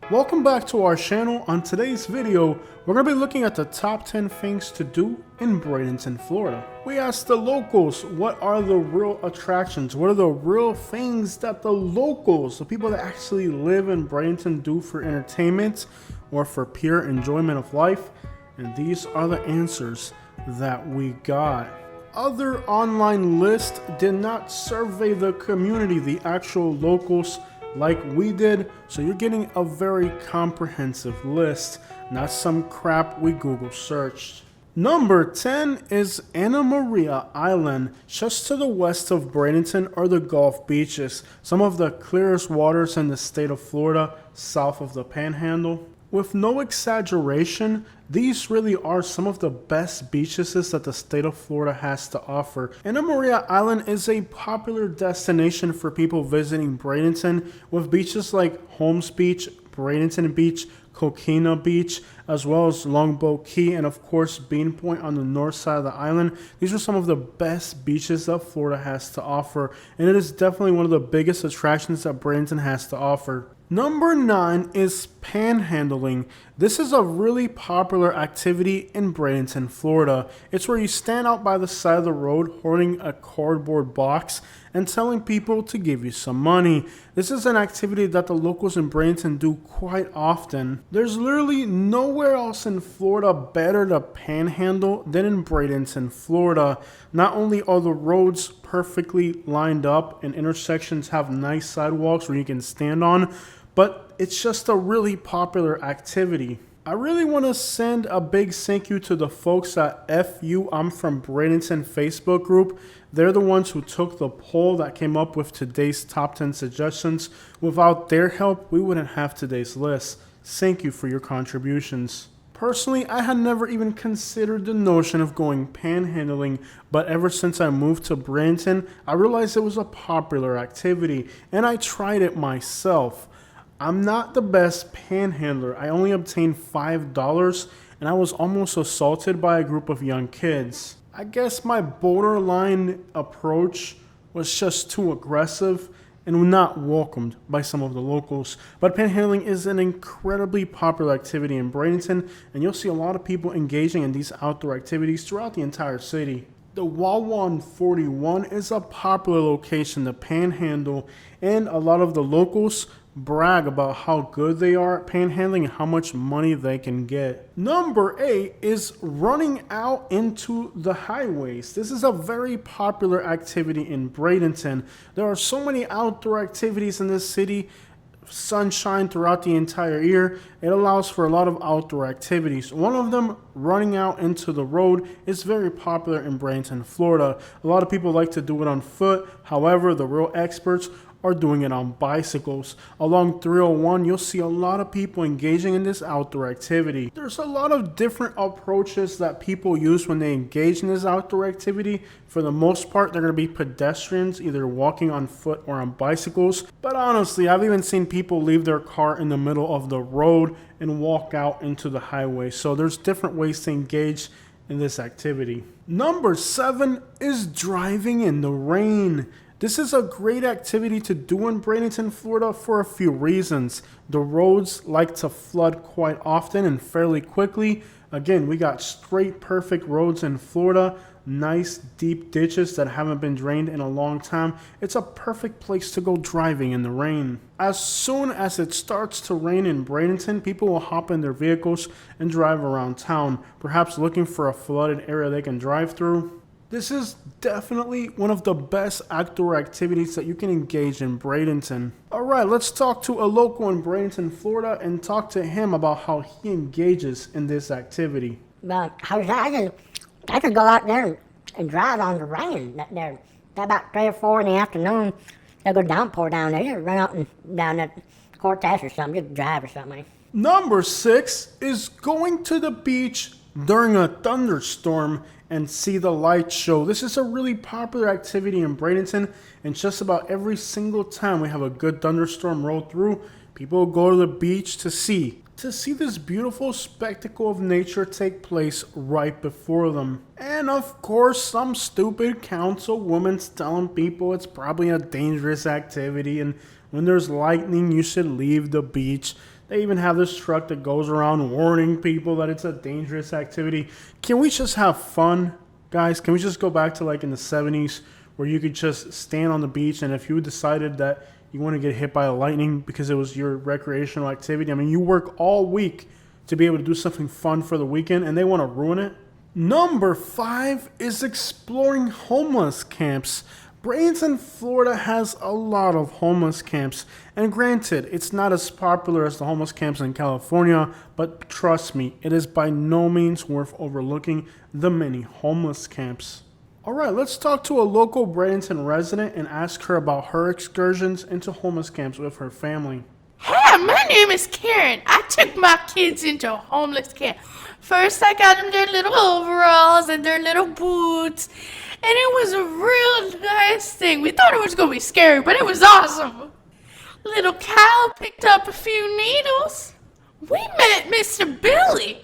Welcome back to our channel. On today's video, we're going to be looking at the top 10 things to do in Bradenton, Florida. We asked the locals, what are the real attractions? What are the real things that the locals, the people that actually live in Bradenton, do for entertainment or for pure enjoyment of life? And these are the answers that we got. Other online lists did not survey the community, the actual locals, like we did, so you're getting a very comprehensive list, not some crap we Google searched. Number 10 is Anna Maria Island. Just to the west of Bradenton are the Gulf beaches, some of the clearest waters in the state of Florida, south of the Panhandle. With no exaggeration, these really are some of the best beaches that the state of Florida has to offer. Anna Maria Island is a popular destination for people visiting Bradenton, with beaches like Holmes Beach, Bradenton Beach, Coquina Beach, as well as Longboat Key, and of course Bean Point on the north side of the island. These are some of the best beaches that Florida has to offer, and it is definitely one of the biggest attractions that Bradenton has to offer. Number 9 is panhandling. This is a really popular activity in Bradenton, Florida. It's where you stand out by the side of the road holding a cardboard box and telling people to give you some money. This is an activity that the locals in Bradenton do quite often. There's literally nowhere else in Florida better to panhandle than in Bradenton, Florida. Not only are the roads perfectly lined up and intersections have nice sidewalks where you can stand on, but it's just a really popular activity. I really want to send a big thank you to the folks at FU I'm from Bradenton Facebook group. They're the ones who took the poll that came up with today's top 10 suggestions. Without their help, we wouldn't have today's list. Thank you for your contributions. Personally, I had never even considered the notion of going panhandling, but ever since I moved to Bradenton, I realized it was a popular activity, and I tried it myself. I'm not the best panhandler. I only obtained $5, and I was almost assaulted by a group of young kids. I guess my borderline approach was just too aggressive and not welcomed by some of the locals. But panhandling is an incredibly popular activity in Bradenton, and you'll see a lot of people engaging in these outdoor activities throughout the entire city. The Wawa on 41 is a popular location to panhandle, and a lot of the locals brag about how good they are at panhandling and how much money they can get. Number 8 is running out into the highways. This is a very popular activity in Bradenton. There are so many outdoor activities in this city. Sunshine throughout the entire year. It allows for a lot of outdoor activities. One of them, running out into the road, is very popular in Bradenton, Florida. A lot of people like to do it on foot. However, the real experts are doing it on bicycles. Along 301, you'll see a lot of people engaging in this outdoor activity. There's a lot of different approaches that people use when they engage in this outdoor activity. For the most part, they're going to be pedestrians, either walking on foot or on bicycles. But honestly, I've even seen people leave their car in the middle of the road and walk out into the highway. So there's different ways to engage in this activity. Number 7 is driving in the rain. This is a great activity to do in Bradenton, Florida for a few reasons. The roads like to flood quite often and fairly quickly. Again, we got straight perfect roads in Florida, nice deep ditches that haven't been drained in a long time. It's a perfect place to go driving in the rain. As soon as it starts to rain in Bradenton, people will hop in their vehicles and drive around town, perhaps looking for a flooded area they can drive through. This is definitely one of the best outdoor activities that you can engage in Bradenton. Alright, let's talk to a local in Bradenton, Florida, and talk to him about how he engages in this activity. But I could go out there and drive on the rain. There, about 3 or 4 in the afternoon, there'll go downpour down there. Run out and down that Cortez or something, just drive or something. Number 6 is going to the beach during a thunderstorm and see the light show. This is a really popular activity in Bradenton, and just about every single time we have a good thunderstorm roll through, people go to the beach to see this beautiful spectacle of nature take place right before them. And of course, some stupid councilwoman's telling people it's probably a dangerous activity, and when there's lightning, you should leave the beach. They even have this truck that goes around warning people that it's a dangerous activity. Can we just have fun, guys? Can we just go back to like in the 70s where you could just stand on the beach, and if you decided that you want to get hit by a lightning because it was your recreational activity, I mean, you work all week to be able to do something fun for the weekend, and they want to ruin it? Number 5 is exploring homeless camps. Bradenton, Florida has a lot of homeless camps, and granted, it's not as popular as the homeless camps in California, but trust me, it is by no means worth overlooking the many homeless camps. Alright, let's talk to a local Bradenton resident and ask her about her excursions into homeless camps with her family. Hi, my name is Karen. I took my kids into a homeless camp. First, I got them their little overalls and their little boots, and it was a real nice thing. We thought it was going to be scary, but it was awesome. Little Kyle picked up a few needles. We met Mr. Billy.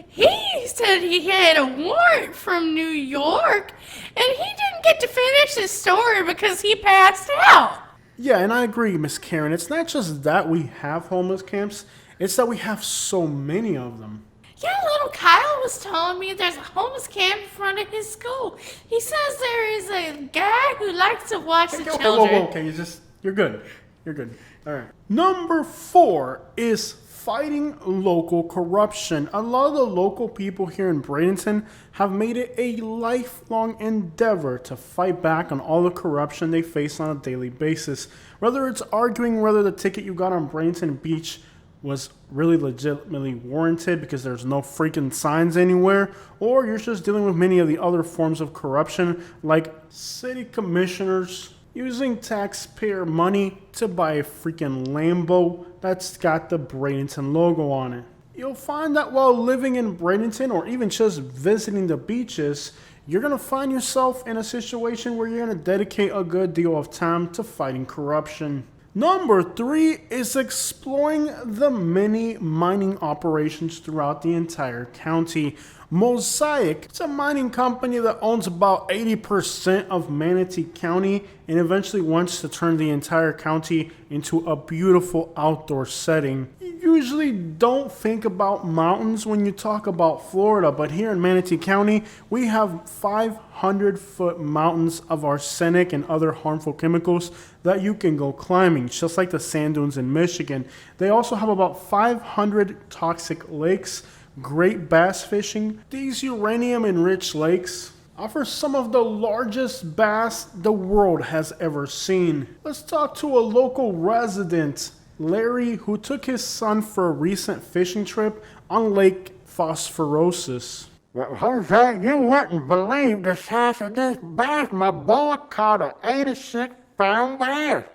He said he had a warrant from New York, and he didn't get to finish his story because he passed out. Yeah, and I agree, Miss Karen. It's not just that we have homeless camps, it's that we have so many of them. Yeah, little Kyle was telling me there's a homeless camp in front of his school. He says there is a guy who likes to watch the children. Okay, you're good. You're good. All right. Number 4 is fighting local corruption. A lot of the local people here in Bradenton have made it a lifelong endeavor to fight back on all the corruption they face on a daily basis. Whether it's arguing whether the ticket you got on Bradenton Beach was really legitimately warranted because there's no freaking signs anywhere, or you're just dealing with many of the other forms of corruption like city commissioners using taxpayer money to buy a freaking Lambo that's got the Bradenton logo on it. You'll find that while living in Bradenton or even just visiting the beaches, you're going to find yourself in a situation where you're going to dedicate a good deal of time to fighting corruption. Number 3 is exploring the many mining operations throughout the entire county. Mosaic, it's a mining company that owns about 80% of Manatee County and eventually wants to turn the entire county into a beautiful outdoor setting. You usually don't think about mountains when you talk about Florida, but here in Manatee County, we have 500-foot mountains of arsenic and other harmful chemicals that you can go climbing, just like the sand dunes in Michigan. They also have about 500 toxic lakes, great bass fishing. These uranium-enriched lakes offer some of the largest bass the world has ever seen. Let's talk to a local resident, Larry, who took his son for a recent fishing trip on Lake Phosphorosis. Well, Jose, you wouldn't believe the size of this bass. My boy caught an 86-pound bass.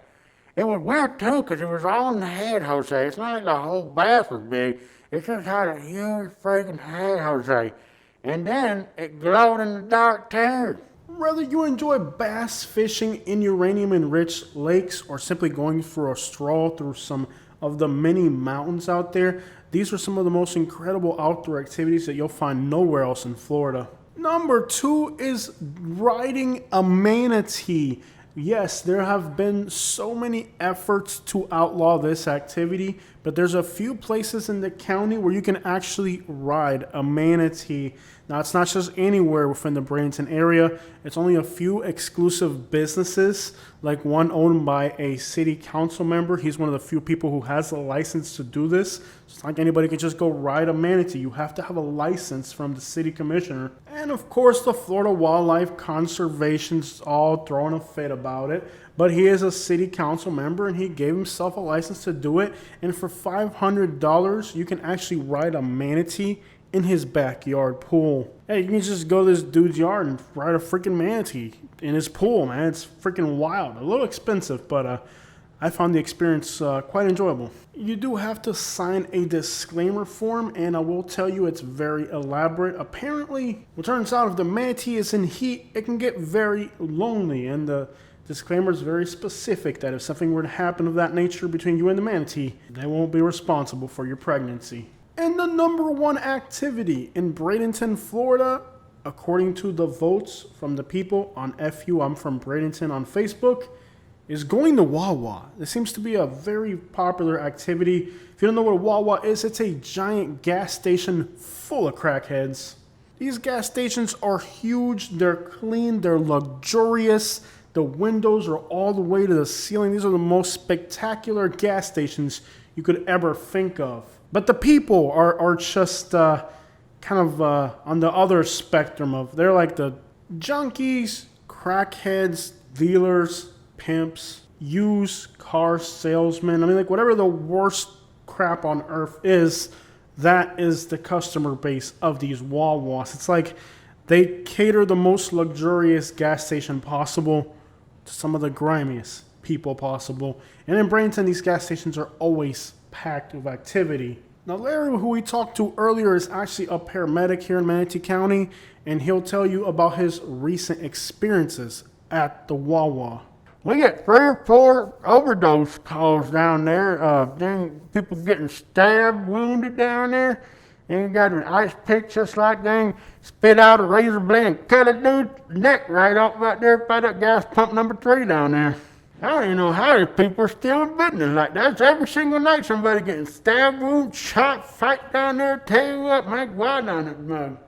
It was weird, too, because it was all in the head, Jose. It's not like the whole bass was big. It just had a huge freaking head, Jose. And then it glowed in the dark, too. Whether you enjoy bass fishing in uranium-enriched lakes or simply going for a stroll through some of the many mountains out there, these are some of the most incredible outdoor activities that you'll find nowhere else in Florida. Number 2 is riding a manatee. Yes, there have been so many efforts to outlaw this activity, but there's a few places in the county where you can actually ride a manatee. Now, it's not just anywhere within the Bradenton area. It's only a few exclusive businesses, like one owned by a city council member. He's one of the few people who has a license to do this. It's like anybody can just go ride a manatee. You have to have a license from the city commissioner. And of course, the Florida Wildlife Conservation's all throwing a fit about it. But he is a city council member and he gave himself a license to do it. And for $500, you can actually ride a manatee in his backyard pool. Hey, you can just go to this dude's yard and ride a freaking manatee in his pool, man. It's freaking wild. A little expensive, but I found the experience quite enjoyable. You do have to sign a disclaimer form, and I will tell you it's very elaborate. Apparently, it turns out if the manatee is in heat, it can get very lonely, and the disclaimer is very specific that if something were to happen of that nature between you and the manatee, they won't be responsible for your pregnancy. And the number 1 activity in Bradenton, Florida, according to the votes from the people on FU I'm from Bradenton on Facebook, is going to Wawa. This seems to be a very popular activity. If you don't know what a Wawa is, it's a giant gas station full of crackheads. These gas stations are huge, they're clean, they're luxurious. The windows are all the way to the ceiling. These are the most spectacular gas stations you could ever think of. But the people are just kind of on the other spectrum of, they're like the junkies, crackheads, dealers, pimps, used car salesmen. I mean, like whatever the worst crap on earth is, that is the customer base of these Wawas. It's like they cater the most luxurious gas station possible to some of the grimiest people possible. And in Bradenton, these gas stations are always packed with activity. Now, Larry, who we talked to earlier, is actually a paramedic here in Manatee County, and he'll tell you about his recent experiences at the Wawa. We get 3 or 4 overdose calls down there. People getting stabbed, wounded down there. And you got an ice pick just like dang, spit out a razor blade and cut a dude's neck right off right there by that gas pump number 3 down there. I don't even know how these people are still in business like that. It's every single night somebody getting stabbed, wounded, shot, fight down there. Tell you what, man, wild down that mud.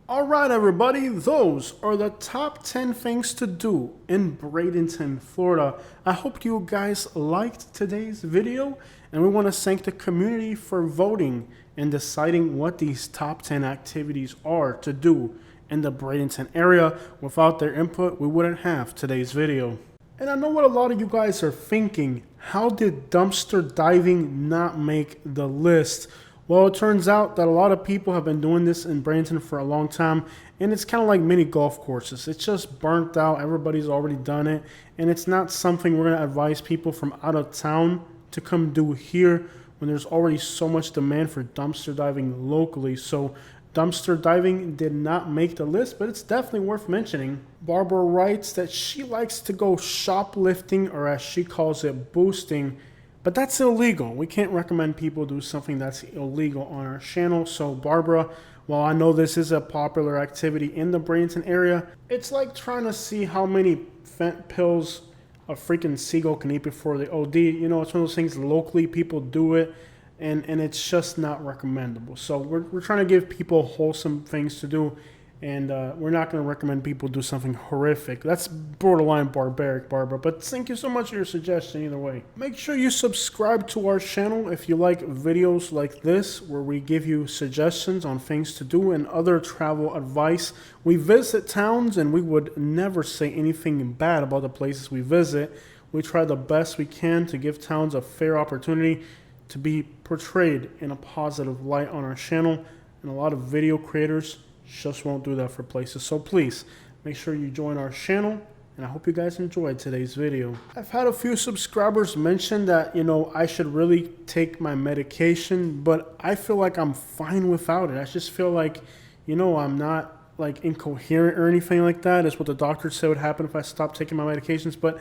All right, everybody, those are the top 10 things to do in Bradenton, Florida. I hope you guys liked today's video, and we want to thank the community for voting and deciding what these top 10 activities are to do in the Bradenton area. Without their input, we wouldn't have today's video. And I know what a lot of you guys are thinking. How did dumpster diving not make the list? Well, it turns out that a lot of people have been doing this in Bradenton for a long time, and it's kind of like mini golf courses. It's just burnt out. Everybody's already done it, and it's not something we're going to advise people from out of town to come do here when there's already so much demand for dumpster diving locally. So dumpster diving did not make the list, but it's definitely worth mentioning. Barbara writes that she likes to go shoplifting, or as she calls it, boosting. But that's illegal. We can't recommend people do something that's illegal on our channel. So Barbara, while I know this is a popular activity in the Bradenton area, it's like trying to see how many fent pills a freaking seagull can eat before they OD. You know, it's one of those things locally people do it, and it's just not recommendable. So we're trying to give people wholesome things to do, and we're not going to recommend people do something horrific. That's borderline barbaric, Barbara, but thank you so much for your suggestion either way. Make sure you subscribe to our channel if you like videos like this, where we give you suggestions on things to do and other travel advice. We visit towns, and we would never say anything bad about the places we visit. We try the best we can to give towns a fair opportunity to be portrayed in a positive light on our channel, and a lot of video creators just won't do that for places. So please make sure you join our channel, and I hope you guys enjoyed today's video. I've had a few subscribers mention that, you know, I should really take my medication, but I feel like I'm fine without it. I just feel like, you know, I'm not like incoherent or anything like that. It's what the doctor said would happen if I stopped taking my medications, but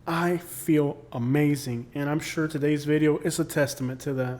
I feel amazing, and I'm sure today's video is a testament to that.